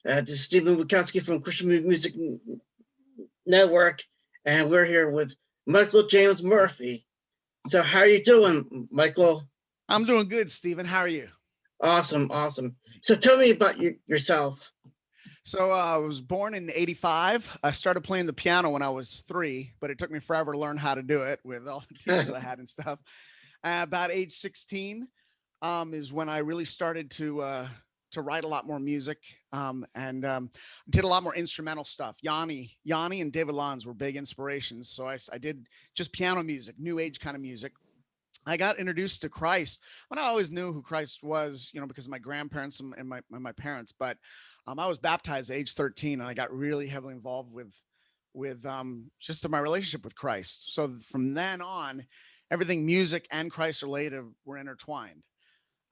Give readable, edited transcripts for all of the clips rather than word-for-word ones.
This is Stephen Wachowski from Christian Music Network, and we're here with Michael James Murphy. So how are you doing, Michael? I'm doing good, Stephen. How are you? Awesome. So tell me about yourself. So I was born in '85. I started playing the piano when I was 3, but it took me forever to learn how to do it with all the teachers I had and stuff. About age 16 is when I really started to write a lot more music and did a lot more instrumental stuff. Yanni and David Lons were big inspirations. So I did just piano music, new age kind of music. I got introduced to Christ when I always knew who Christ was, because of my grandparents and my parents. But I was baptized at age 13, and I got really heavily involved with just my relationship with Christ. So from then on, everything music and Christ related were intertwined.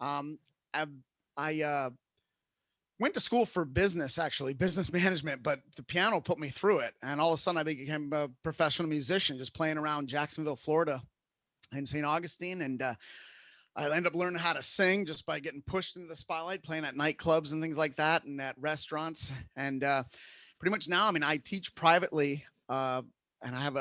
Um, I, I went to school for business, actually, business management, but the piano put me through it. And all of a sudden, I became a professional musician, just playing around Jacksonville, Florida, in St. Augustine. And I ended up learning how to sing just by getting pushed into the spotlight, playing at nightclubs and things like that, and at restaurants. And pretty much now, I teach privately, and I have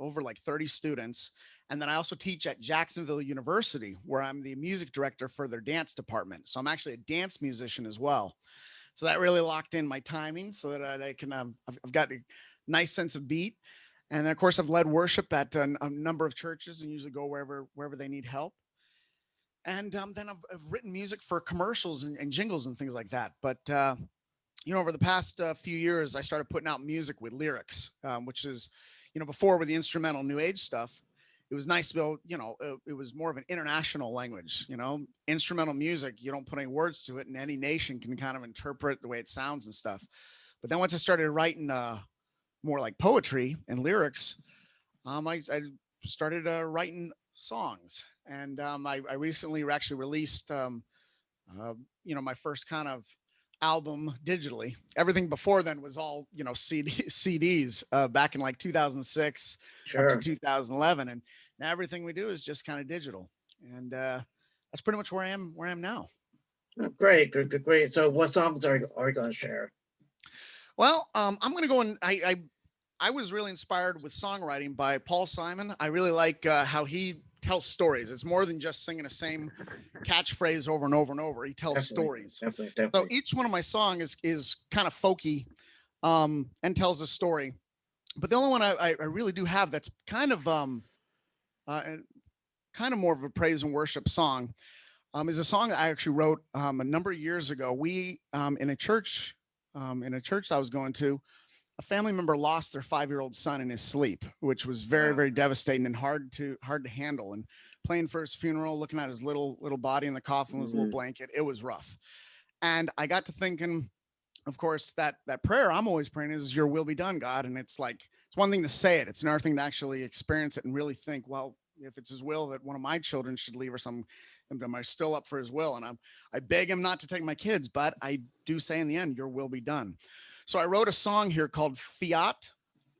over like 30 students. And then I also teach at Jacksonville University, where I'm the music director for their dance department. So I'm actually a dance musician as well. So that really locked in my timing so that I can, I've got a nice sense of beat. And then, of course, I've led worship at a number of churches and usually go wherever they need help. And then I've written music for commercials and jingles and things like that. But, over the past few years, I started putting out music with lyrics, which is, before with the instrumental new age stuff, it was nice to be able, it was more of an international language, instrumental music. You don't put any words to it, and any nation can kind of interpret the way it sounds and stuff. But then once I started writing more like poetry and lyrics, I started writing songs. And I recently actually released, my first kind of album digitally. Everything before then was all, CDs back in like 2006 up to 2011. And now everything we do is just kind of digital. And that's pretty much where I am now. Oh, great. So what songs are you going to share? Well, I'm going to go and I was really inspired with songwriting by Paul Simon. I really like how he tells stories. It's more than just singing the same catchphrase over and over and over. He tells stories. Definitely. So each one of my songs is kind of folky and tells a story. But the only one I really do have that's kind of more of a praise and worship song is a song that I actually wrote a number of years ago. We in a church I was going to, a family member lost their 5-year-old son in his sleep, which was very, very devastating and hard to handle. And playing for his funeral, looking at his little body in the coffin with his little blanket, it was rough. And I got to thinking, of course, that prayer I'm always praying is "Your will be done, God." And it's like, it's one thing to say it, it's another thing to actually experience it and really think, well, if it's His will that one of my children should leave or something, am I still up for His will? And I beg Him not to take my kids, but I do say in the end, "Your will be done." So I wrote a song here called Fiat.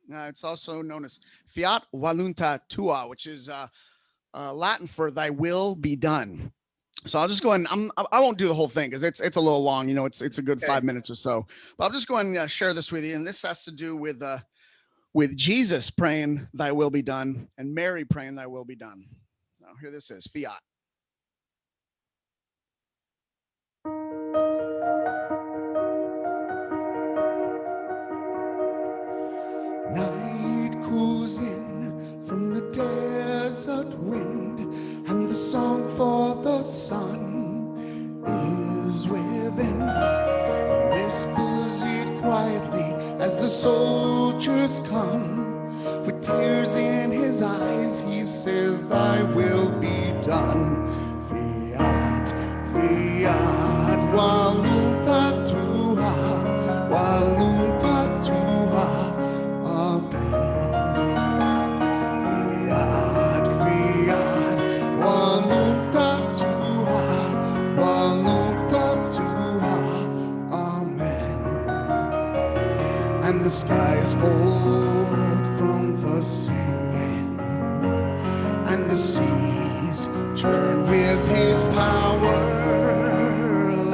It's also known as Fiat Voluntas Tua, which is Latin for "Thy will be done." So I'll just go and I won't do the whole thing because it's a little long. It's a good 5 minutes or so. But I'll just go and share this with you. And this has to do with Jesus praying "Thy will be done" and Mary praying "Thy will be done." Now here this is Fiat. Night cools in from the desert wind, and the song for the sun is within. He whispers it quietly as the soldiers come. With tears in his eyes, he says, "Thy will be done." Fiat, fiat, voluntas tua, voluntas tua. And the skies fold from the singing, and the seas turn with His power.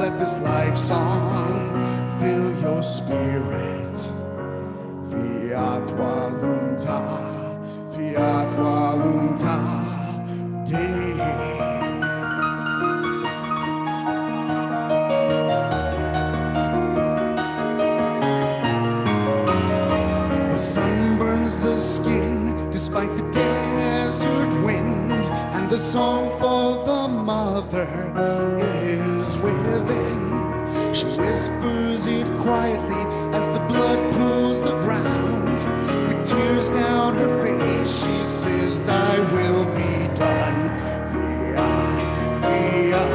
Let this life song fill your your spirit. Fiat volunta Dei. The sun burns the skin despite the desert wind, and the song for the mother is within. She whispers it quietly as the blood pools the ground. With tears down her face, she says, "Thy will be done." Fiat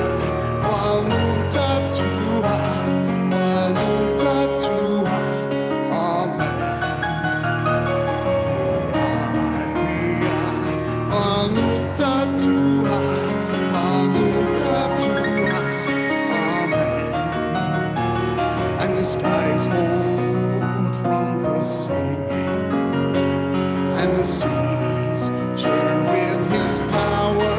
volunta tua, volunta tua. Amen. Volunta tua, volunta tua. Amen. And the skies fold from the singing, and the seas churn with his power.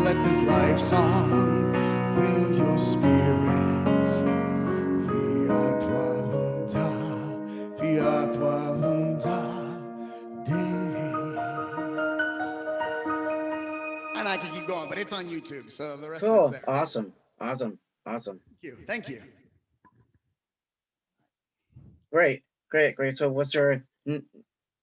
Let this life song fill your spirits. Fiat volunta, fiat volunta Dei. And I can keep going, but it's on YouTube, so the rest of Cool. it's there. Awesome. Awesome. Awesome. Thank you. Thank you. Great. Great. Great. So what's your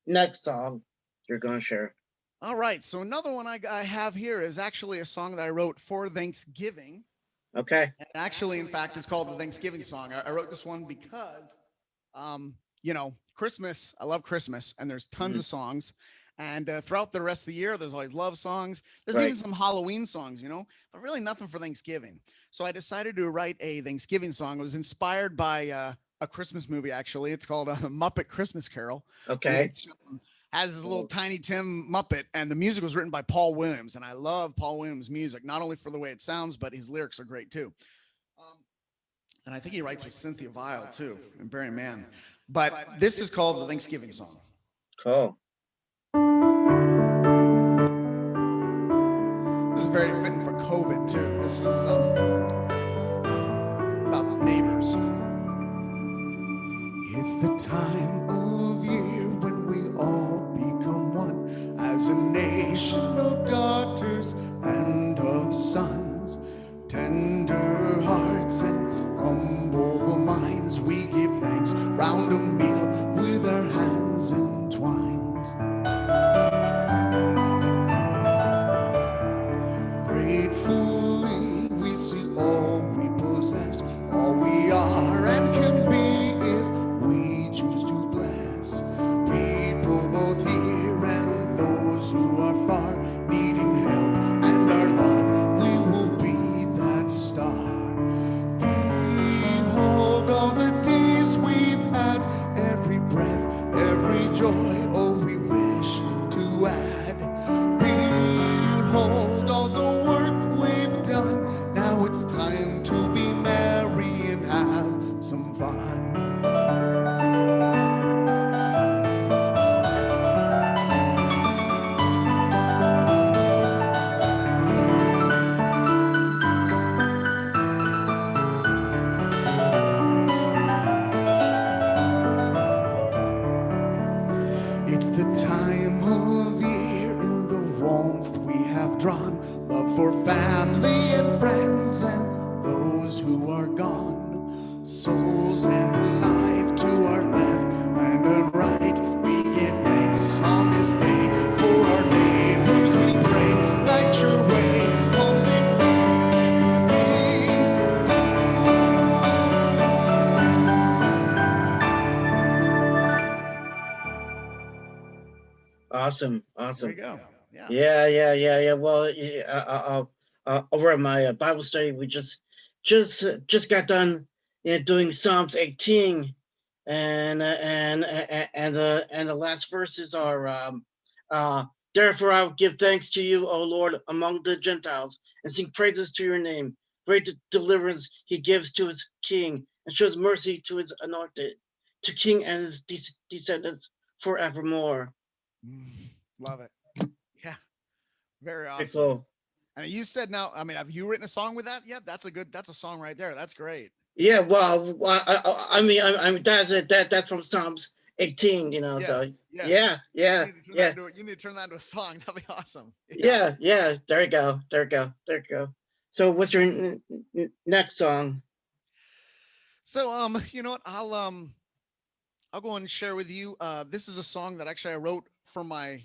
next song you're going to share? All right. So another one I have here is actually a song that I wrote for Thanksgiving. Okay. And actually, in fact, it's called the Thanksgiving song. I wrote this one because, you know, Christmas, I love Christmas, and there's tons of songs. And throughout the rest of the year, there's always love songs. There's Right. even some Halloween songs, you know, but really nothing for Thanksgiving. So I decided to write a Thanksgiving song. It was inspired by a Christmas movie, actually. It's called Muppet Christmas Carol. Okay. Which, has this little Tiny Tim Muppet, and the music was written by Paul Williams. And I love Paul Williams' music, not only for the way it sounds, but his lyrics are great too. And I think he writes with Cynthia Weil too, and Barry Mann. But this is called the Thanksgiving song. Cool. This is very fitting for COVID too. This is about neighbors. It's the time of year when we all become one, as a nation of daughters and of sons. Tender hearts and humble minds, we give thanks round a meal with our hands entwined. Gratefully we see all we possess, all we are and can be if we choose to bless. People both here and those who are far, needing help and our love, we will be that star. Behold all the days we've had, every breath, every joy, oh we wish to add. Behold all the work we've done, now it's time to be merry and have some fun. It's the time of year in the warmth we have drawn, love for family and friends and those who are gone. Souls and life to our left and our right, we give thanks on this day. For our neighbors we pray, light your way on Thanksgiving Day. Awesome. There Awesome. you go. Yeah. Yeah. Well, over at my Bible study, we just got done doing Psalms 18, and the last verses are therefore I will give thanks to you, O Lord, among the Gentiles, and sing praises to your name. Great deliverance he gives to his king, and shows mercy to his anointed, to king and his descendants forevermore. Love it. Yeah. Very Pretty awesome. cool. And you said now, I mean, have you written a song with that yet? That's a song right there. That's great. Yeah, well, I mean that's it. That's from Psalms 18. You know, Yeah, so yeah. yeah, You yeah, need to turn that yeah, into you need to turn that into a song. That'd be awesome. Yeah. yeah, yeah. There you go. There you go. There you go. So, what's your next song? So you know what? I'll go and share with you. This is a song that actually I wrote for my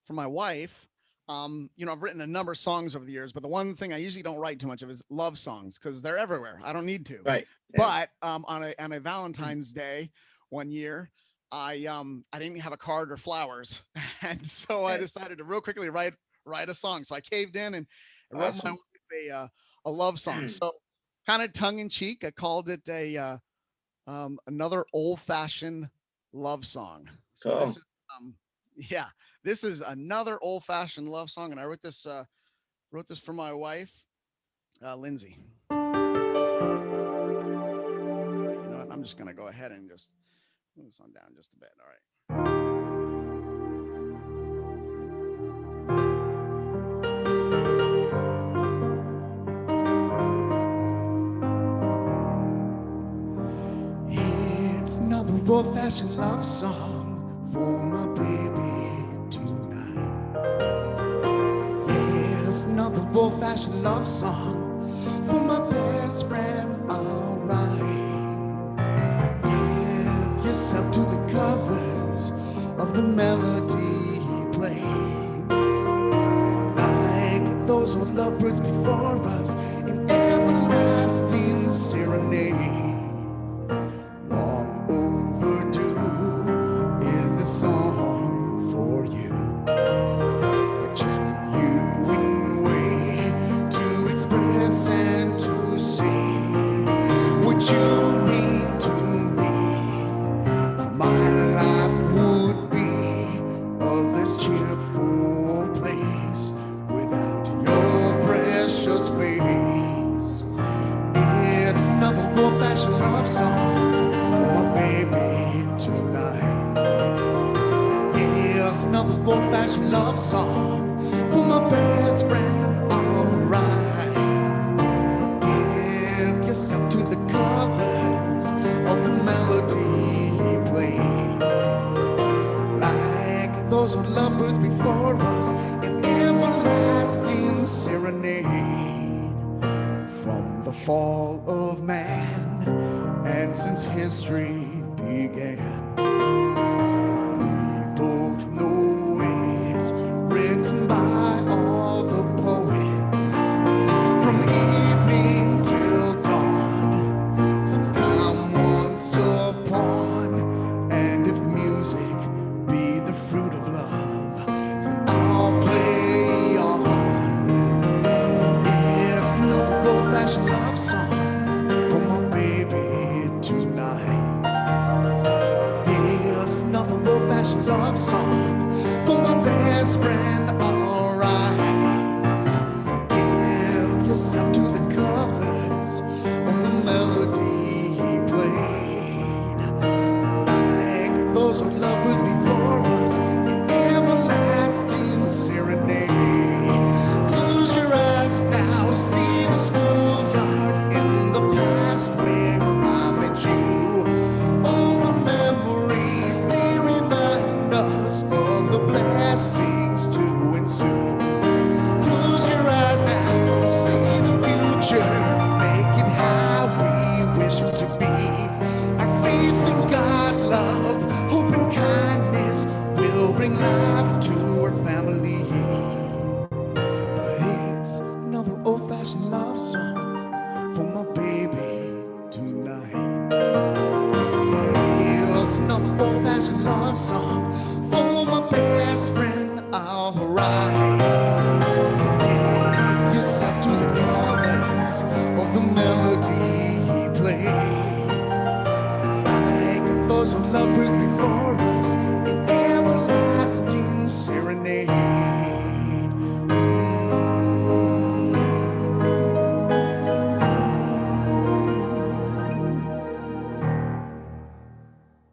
wife. You know, I've written a number of songs over the years, but the one thing I usually don't write too much of is love songs because they're everywhere. I don't need to. Right. Yeah. But on a Valentine's Day one year, I didn't have a card or flowers, and so I Right. decided to real quickly write a song. So I caved in and I wrote my Awesome. wife a love song. So kind of tongue in cheek, I called it another old fashioned love song. So this Cool. is yeah, this is another old fashioned love song, and I wrote this for my wife, Lindsay. You know what? I'm just gonna go ahead and just move this on down just a bit. All right. It's another old-fashioned love song for my baby tonight. It's another old-fashioned love song for my best friend, alright. Give yourself to the colors of the melody he played, like those old lovebirds before us in everlasting serenade. Long overdue is the song for you, a genuine way to express and to say what you mean to me. My life would be a less cheerful place without your precious face. It's another old-fashioned love song for my baby tonight. It's another old-fashioned love song for my best friend, alright. Give yourself to the colors of the melody he played, like those old lovebirds before us in everlasting serenade. From the fall of man and since history began, we both know it's written by all the poets from evening till dawn, since time once upon. And if music be the fruit of love, then I'll play on. It's another old-fashioned love song for my baby tonight. It's another old-fashioned love song for my best friend, alright. Give yourself to the colors of the melody he played, like those old lovers before us in everlasting serenade. Close your eyes now, see the schoolyard in the past where I met you. All the memories, they remind us of the blessings to ensue. Close your eyes now, see the future, make it how we wish it to be. Our faith in God, love, hope and kindness will bring life to our family. But it's another old-fashioned love song for my baby tonight. It's another old-fashioned love song for my best friend, alright. Give yourself to the colors of the melody he played, like those old lovers before us in everlasting serenade.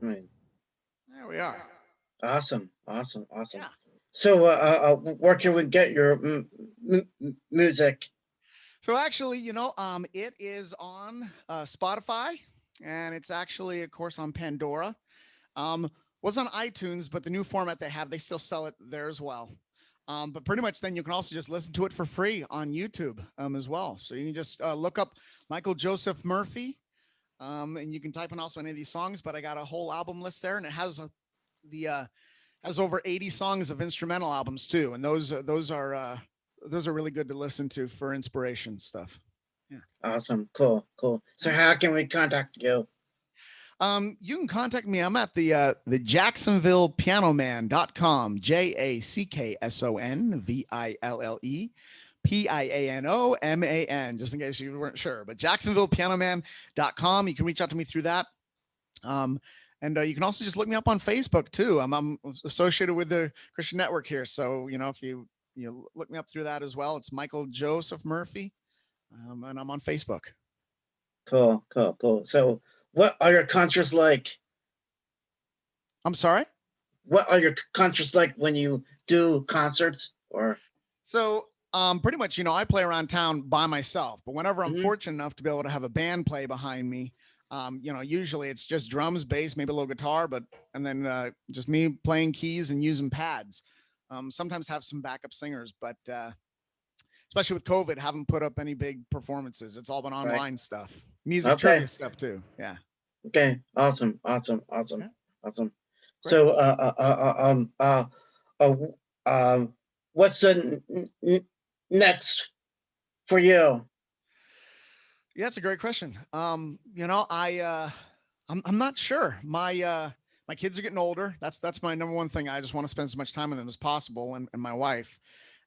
Right. There we are. Awesome. Awesome. Awesome. Yeah. So, where can we get your music? So actually, it is on Spotify, and it's actually, of course, on Pandora. Was on iTunes, but the new format they have, they still sell it there as well. But pretty much then you can also just listen to it for free on YouTube as well. So you can just look up Michael Joseph Murphy, and you can type in also any of these songs. But I got a whole album list there, and it has has over 80 songs of instrumental albums too, and those are really good to listen to for inspiration stuff. Yeah. Awesome. Cool. So how can we contact you? You can contact me. I'm at the JacksonvillePianoman.com, JacksonvillePianoman, just in case you weren't sure, but JacksonvillePianoman.com. You can reach out to me through that. And you can also just look me up on Facebook too. I'm associated with the Christian Network here. So, if you look me up through that as well, it's Michael Joseph Murphy. And I'm on Facebook. Cool. So what are your concerts like? I'm sorry? What are your concerts like when you do concerts? Or so pretty much, I play around town by myself, but whenever I'm fortunate enough to be able to have a band play behind me, usually it's just drums, bass, maybe a little guitar, and then just me playing keys and using pads. Sometimes have some backup singers, but especially with COVID, haven't put up any big performances. It's all been online stuff, music trivia stuff too. Yeah. Okay. Awesome. Yeah. So, what's the next for you? Yeah, that's a great question. I'm not sure. My kids are getting older. That's my number one thing. I just want to spend as much time with them as possible, and my wife.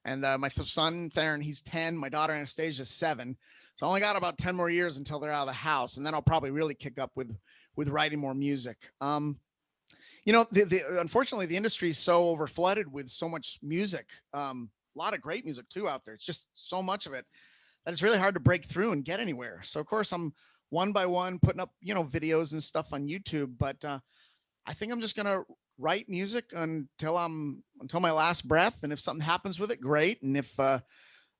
And my son Theron, he's 10. My daughter Anastasia is 7. So I only got about 10 more years until they're out of the house, and then I'll probably really kick up with writing more music. Unfortunately, the industry is so overflooded with so much music. A lot of great music too out there. It's just so much of it that it's really hard to break through and get anywhere. So of course I'm one by one putting up, videos and stuff on YouTube, but I think I'm just going to write music until my last breath. And if something happens with it, great. And if,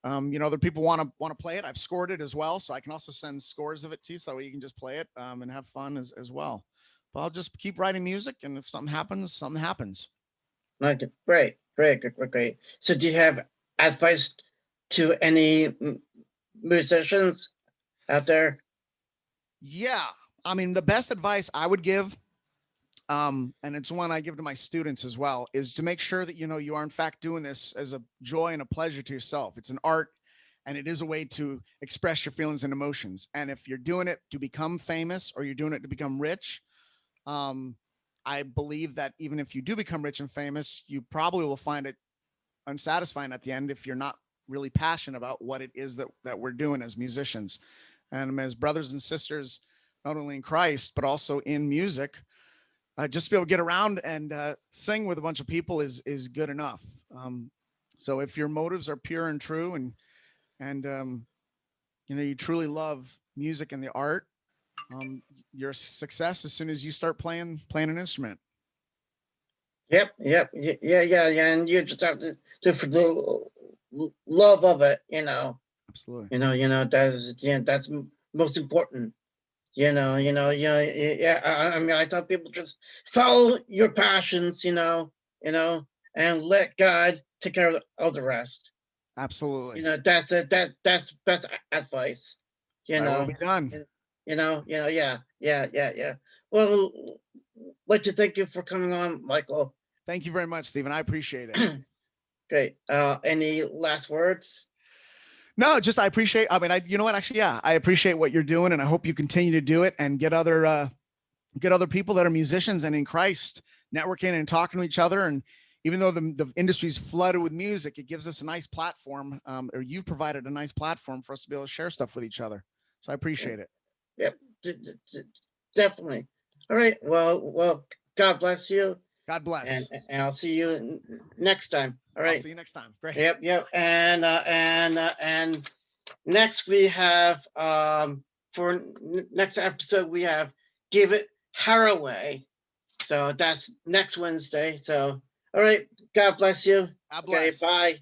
other people want to play it, I've scored it as well. So I can also send scores of it to you. So that way you can just play it and have fun as well. But I'll just keep writing music. And if something happens, something happens. Okay, great. So do you have advice to any musicians out there? Yeah. I mean, the best advice I would give, and it's one I give to my students as well, is to make sure that, you are in fact doing this as a joy and a pleasure to yourself. It's an art, and it is a way to express your feelings and emotions. And if you're doing it to become famous or you're doing it to become rich, I believe that even if you do become rich and famous, you probably will find it unsatisfying at the end if you're not really passionate about what it is that we're doing as musicians and as brothers and sisters, not only in Christ, but also in music. Just to be able to get around and sing with a bunch of people is good enough. So if your motives are pure and true, and you truly love music and the art, your success as soon as you start playing an instrument. Yep. Yeah. And you just have to do for the love of it, Absolutely. That's most important. Yeah. I mean, I tell people just follow your passions, and let God take care of the rest. Absolutely. That's it. That's best advice. Will be done. Yeah. Well, like to thank you for coming on, Michael. Thank you very much, Stephen. I appreciate it. Great. Any last words? No, just I appreciate. I mean, you know what? Actually, yeah, I appreciate what you're doing, and I hope you continue to do it and get other people that are musicians and in Christ networking and talking to each other. And even though the industry's flooded with music, it gives us a nice platform, or you've provided a nice platform for us to be able to share stuff with each other. So I appreciate it. Yep, definitely. All right. Well, God bless you. God bless. And I'll see you next time. All right. I'll see you next time. Great. Yep. And next we have for next episode we have Give It Haraway. So that's next Wednesday. So all right. God bless you. God bless. Okay. Bye.